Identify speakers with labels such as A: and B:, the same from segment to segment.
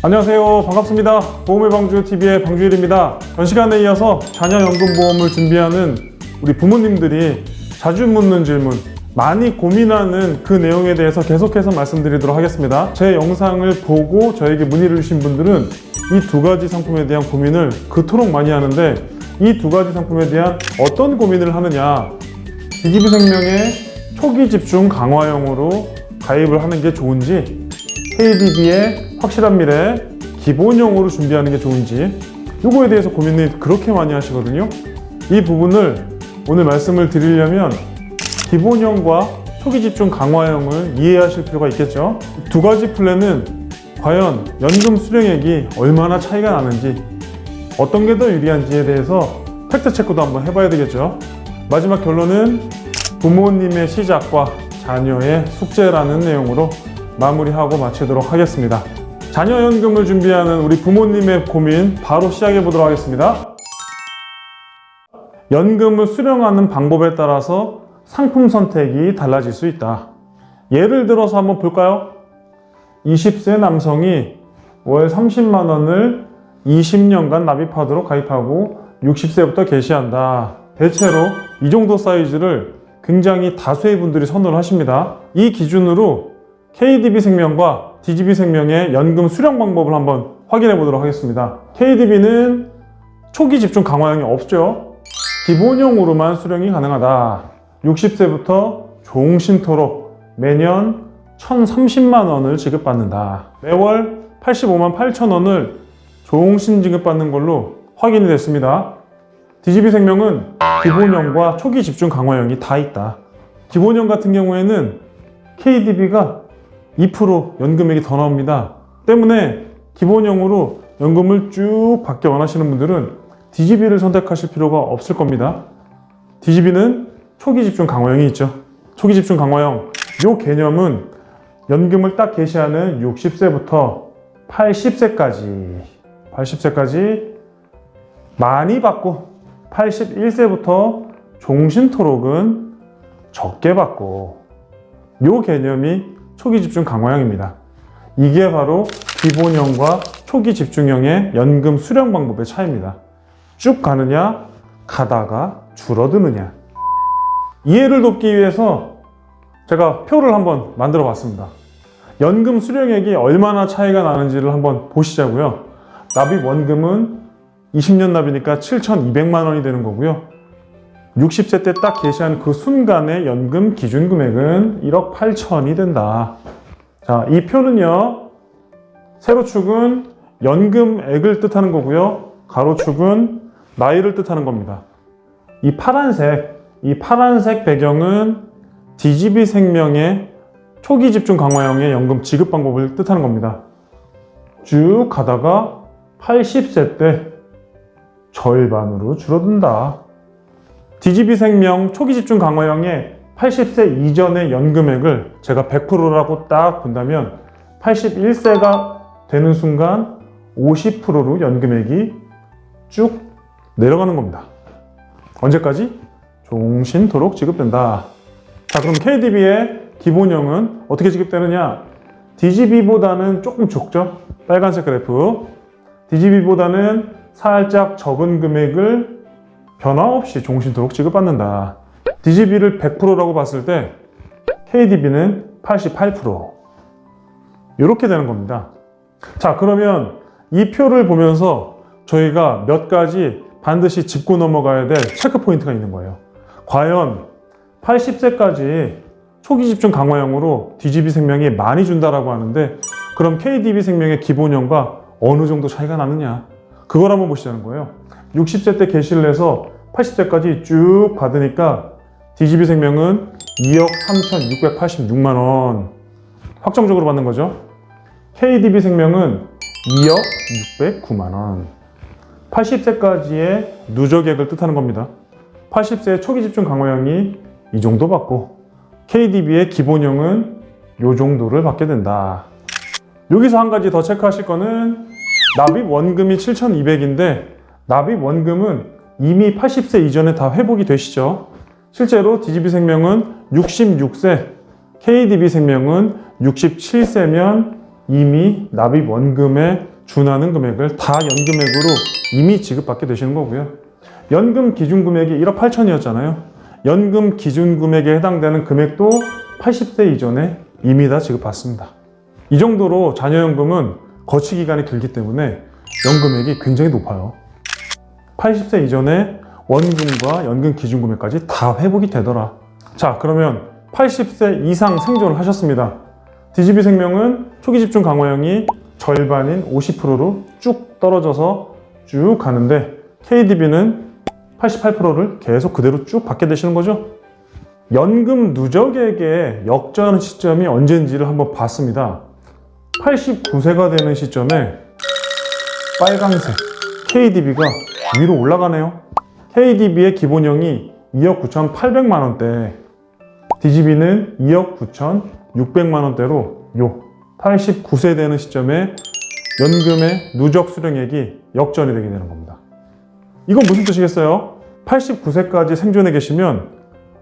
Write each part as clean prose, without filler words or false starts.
A: 안녕하세요. 반갑습니다. 보험의 방주TV의 방주일입니다. 전 시간에 이어서 자녀연금보험을 준비하는 우리 부모님들이 자주 묻는 질문, 많이 고민하는 그 내용에 대해서 계속해서 말씀드리도록 하겠습니다. 제 영상을 보고 저에게 문의를 주신 분들은 이 두 가지 상품에 대한 고민을 그토록 많이 하는데, 이 두 가지 상품에 대한 어떤 고민을 하느냐, DGB생명의 초기 집중 강화형으로 가입을 하는 게 좋은지, KDB의 확실한 미래 기본형으로 준비하는 게 좋은지, 이거에 대해서 고민을 그렇게 많이 하시거든요. 이 부분을 오늘 말씀을 드리려면 기본형과 초기 집중 강화형을 이해하실 필요가 있겠죠. 두 가지 플랜은 과연 연금 수령액이 얼마나 차이가 나는지, 어떤 게 더 유리한지에 대해서 팩트 체크도 한번 해봐야 되겠죠. 마지막 결론은 부모님의 시작과 자녀의 숙제라는 내용으로 마무리하고 마치도록 하겠습니다. 자녀연금을 준비하는 우리 부모님의 고민 바로 시작해 보도록 하겠습니다. 연금을 수령하는 방법에 따라서 상품 선택이 달라질 수 있다. 예를 들어서 한번 볼까요? 20세 남성이 월 30만 원을 20년간 납입하도록 가입하고 60세부터 개시한다. 대체로 이 정도 사이즈를 굉장히 다수의 분들이 선호를 하십니다. 이 기준으로 KDB생명과 DGB생명의 연금 수령 방법을 한번 확인해 보도록 하겠습니다. KDB는 초기 집중 강화형이 없죠. 기본형으로만 수령이 가능하다. 60세부터 종신토록 매년 1,030만 원을 지급받는다. 매월 85만 8천 원을 종신 지급받는 걸로 확인이 됐습니다. DGB생명은 기본형과 초기 집중 강화형이 다 있다. 기본형 같은 경우에는 KDB가 2% 연금액이 더 나옵니다. 때문에 기본형으로 연금을 쭉 받기 원하시는 분들은 DGB를 선택하실 필요가 없을 겁니다. DGB는 초기 집중 강화형이 있죠. 초기 집중 강화형, 이 개념은 연금을 딱 개시하는 60세부터 80세까지 많이 받고, 81세부터 종신토록은 적게 받고, 이 개념이 초기 집중 강화형입니다. 이게 바로 기본형과 초기 집중형의 연금 수령 방법의 차이입니다. 쭉 가느냐, 가다가 줄어드느냐. 이해를 돕기 위해서 제가 표를 한번 만들어 봤습니다. 연금 수령액이 얼마나 차이가 나는지를 한번 보시자고요. 납입 원금은 20년 납이니까 7,200만 원이 되는 거고요. 60세 때 딱 개시한 그 순간의 연금 기준 금액은 1억 8천이 된다. 자, 이 표는요, 세로축은 연금액을 뜻하는 거고요, 가로축은 나이를 뜻하는 겁니다. 이 파란색 배경은 DGB생명의 초기 집중 강화형의 연금 지급 방법을 뜻하는 겁니다. 쭉 가다가 80세 때 절반으로 줄어든다. DGB생명 초기 집중 강화형의 80세 이전의 연금액을 제가 100%라고 딱 본다면 81세가 되는 순간 50%로 연금액이 쭉 내려가는 겁니다. 언제까지? 종신토록 지급된다. 자, 그럼 KDB의 기본형은 어떻게 지급되느냐? DGB보다는 조금 적죠? 빨간색 그래프. DGB보다는 살짝 적은 금액을 변화 없이 종신토록 지급받는다. DGB를 100%라고 봤을 때 KDB는 88%. 이렇게 되는 겁니다. 자, 그러면 이 표를 보면서 저희가 몇 가지 반드시 짚고 넘어가야 될 체크 포인트가 있는 거예요. 과연 80세까지 초기 집중 강화형으로 DGB생명이 많이 준다라고 하는데, 그럼 KDB생명의 기본형과 어느 정도 차이가 나느냐? 그걸 한번 보시자는 거예요. 60세 때 개시를 해서 80세까지 쭉 받으니까 DGB생명은 2억 3,686만 원 확정적으로 받는 거죠. KDB생명은 2억 609만 원. 80세까지의 누적액을 뜻하는 겁니다. 80세 초기 집중 강화형이 이 정도 받고, KDB의 기본형은 이 정도를 받게 된다. 여기서 한 가지 더 체크하실 거는, 납입 원금이 7,200인데 납입 원금은 이미 80세 이전에 다 회복이 되시죠. 실제로 DGB생명은 66세, KDB생명은 67세면 이미 납입 원금의 준하는 금액을 다 연금액으로 이미 지급받게 되시는 거고요. 연금 기준 금액이 1억 8천이었잖아요. 연금 기준 금액에 해당되는 금액도 80세 이전에 이미 다 지급받습니다. 이 정도로 자녀연금은 거치 기간이 길기 때문에 연금액이 굉장히 높아요. 80세 이전에 원금과 연금 기준 금액까지 다 회복이 되더라. 자, 그러면 80세 이상 생존을 하셨습니다. DGB생명은 초기 집중 강화형이 절반인 50%로 쭉 떨어져서 쭉 가는데 KDB는 88%를 계속 그대로 쭉 받게 되시는 거죠. 연금 누적액의 역전 시점이 언제인지를 한번 봤습니다. 89세가 되는 시점에 빨강색 KDB가 위로 올라가네요. KDB의 기본형이 2억 9,800만 원대, DGB는 2억 9,600만 원대로 89세 되는 시점에 연금의 누적 수령액이 역전이 되게 되는 겁니다. 이건 무슨 뜻이겠어요? 89세까지 생존해 계시면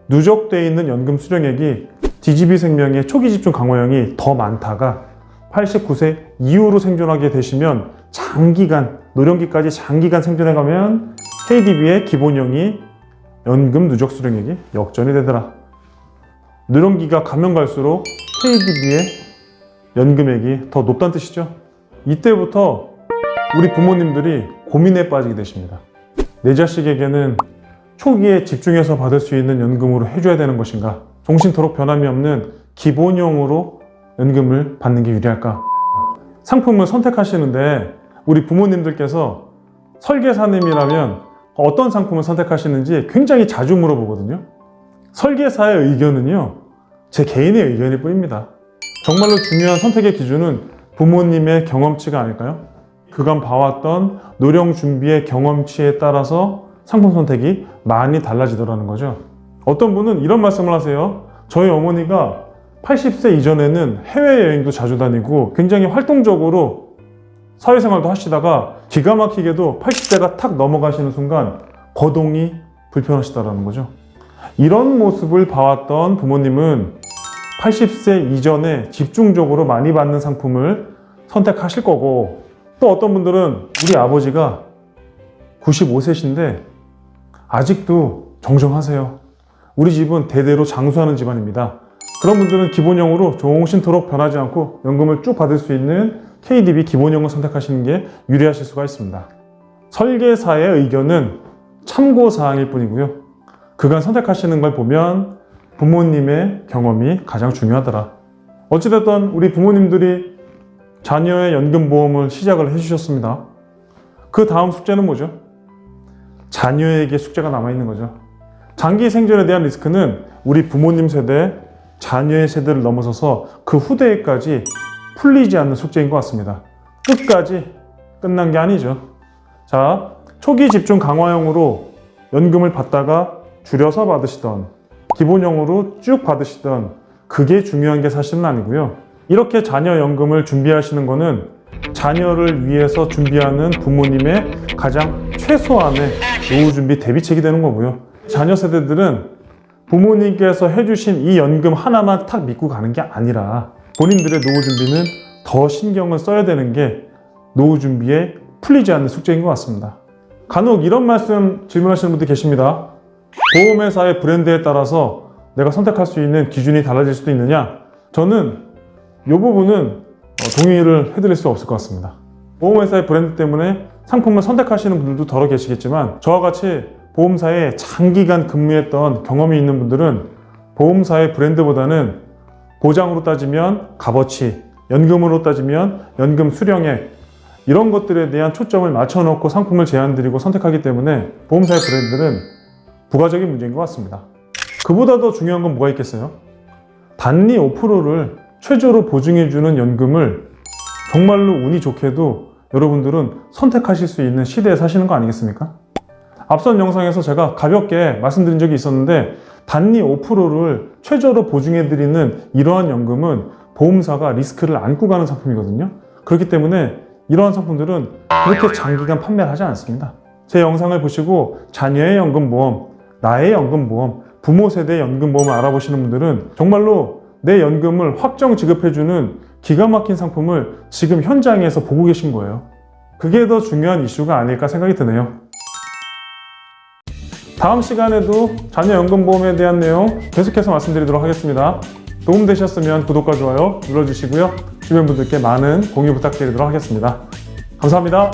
A: 누적되어 있는 연금 수령액이 DGB생명의 초기 집중 강화형이 더 많다가 89세 이후로 생존하게 되시면 장기간, 노령기까지 장기간 생존해 가면 KDB의 기본형이 연금 누적 수령액이 역전이 되더라. 노령기가 가면 갈수록 KDB의 연금액이 더 높다는 뜻이죠. 이때부터 우리 부모님들이 고민에 빠지게 되십니다. 내 자식에게는 초기에 집중해서 받을 수 있는 연금으로 해줘야 되는 것인가? 종신토록 변함이 없는 기본형으로 연금을 받는 게 유리할까? 상품을 선택하시는데 우리 부모님들께서 설계사님이라면 어떤 상품을 선택하시는지 굉장히 자주 물어보거든요. 설계사의 의견은요, 제 개인의 의견일 뿐입니다. 정말로 중요한 선택의 기준은 부모님의 경험치가 아닐까요? 그간 봐왔던 노령 준비의 경험치에 따라서 상품 선택이 많이 달라지더라는 거죠. 어떤 분은 이런 말씀을 하세요. 저희 어머니가 80세 이전에는 해외여행도 자주 다니고 굉장히 활동적으로 사회생활도 하시다가 기가 막히게도 80세가 탁 넘어가시는 순간 거동이 불편하시다라는 거죠. 이런 모습을 봐왔던 부모님은 80세 이전에 집중적으로 많이 받는 상품을 선택하실 거고, 또 어떤 분들은 우리 아버지가 95세신데 아직도 정정하세요. 우리 집은 대대로 장수하는 집안입니다. 그런 분들은 기본형으로 종신토록 변하지 않고 연금을 쭉 받을 수 있는 KDB 기본형을 선택하시는 게 유리하실 수가 있습니다. 설계사의 의견은 참고사항일 뿐이고요. 그간 선택하시는 걸 보면 부모님의 경험이 가장 중요하더라. 어찌됐든 우리 부모님들이 자녀의 연금보험을 시작을 해주셨습니다. 그 다음 숙제는 뭐죠? 자녀에게 숙제가 남아있는 거죠. 장기 생존에 대한 리스크는 우리 부모님 세대, 자녀의 세대를 넘어서서 그 후대에까지 풀리지 않는 숙제인 것 같습니다. 끝까지 끝난 게 아니죠. 자, 초기 집중 강화형으로 연금을 받다가 줄여서 받으시던, 기본형으로 쭉 받으시던, 그게 중요한 게 사실은 아니고요. 이렇게 자녀 연금을 준비하시는 거는 자녀를 위해서 준비하는 부모님의 가장 최소한의 노후 준비 대비책이 되는 거고요. 자녀 세대들은 부모님께서 해주신 이 연금 하나만 탁 믿고 가는 게 아니라 본인들의 노후 준비는 더 신경을 써야 되는 게 노후 준비에 풀리지 않는 숙제인 것 같습니다. 간혹 이런 말씀 질문하시는 분들 계십니다. 보험회사의 브랜드에 따라서 내가 선택할 수 있는 기준이 달라질 수도 있느냐? 저는 이 부분은 동의를 해드릴 수 없을 것 같습니다. 보험회사의 브랜드 때문에 상품을 선택하시는 분들도 더러 계시겠지만, 저와 같이 보험사에 장기간 근무했던 경험이 있는 분들은 보험사의 브랜드보다는 보장으로 따지면 값어치, 연금으로 따지면 연금 수령액, 이런 것들에 대한 초점을 맞춰놓고 상품을 제안드리고 선택하기 때문에 보험사의 브랜드는 부가적인 문제인 것 같습니다. 그보다 더 중요한 건 뭐가 있겠어요? 단리 5%를 최저로 보증해주는 연금을 정말로 운이 좋게도 여러분들은 선택하실 수 있는 시대에 사시는 거 아니겠습니까? 앞선 영상에서 제가 가볍게 말씀드린 적이 있었는데, 단리 5%를 최저로 보증해드리는 이러한 연금은 보험사가 리스크를 안고 가는 상품이거든요. 그렇기 때문에 이러한 상품들은 그렇게 장기간 판매를 하지 않습니다. 제 영상을 보시고 자녀의 연금보험, 나의 연금보험, 부모 세대의 연금보험을 알아보시는 분들은 정말로 내 연금을 확정 지급해주는 기가 막힌 상품을 지금 현장에서 보고 계신 거예요. 그게 더 중요한 이슈가 아닐까 생각이 드네요. 다음 시간에도 자녀연금보험에 대한 내용 계속해서 말씀드리도록 하겠습니다. 도움되셨으면 구독과 좋아요 눌러주시고요. 주변 분들께 많은 공유 부탁드리도록 하겠습니다. 감사합니다.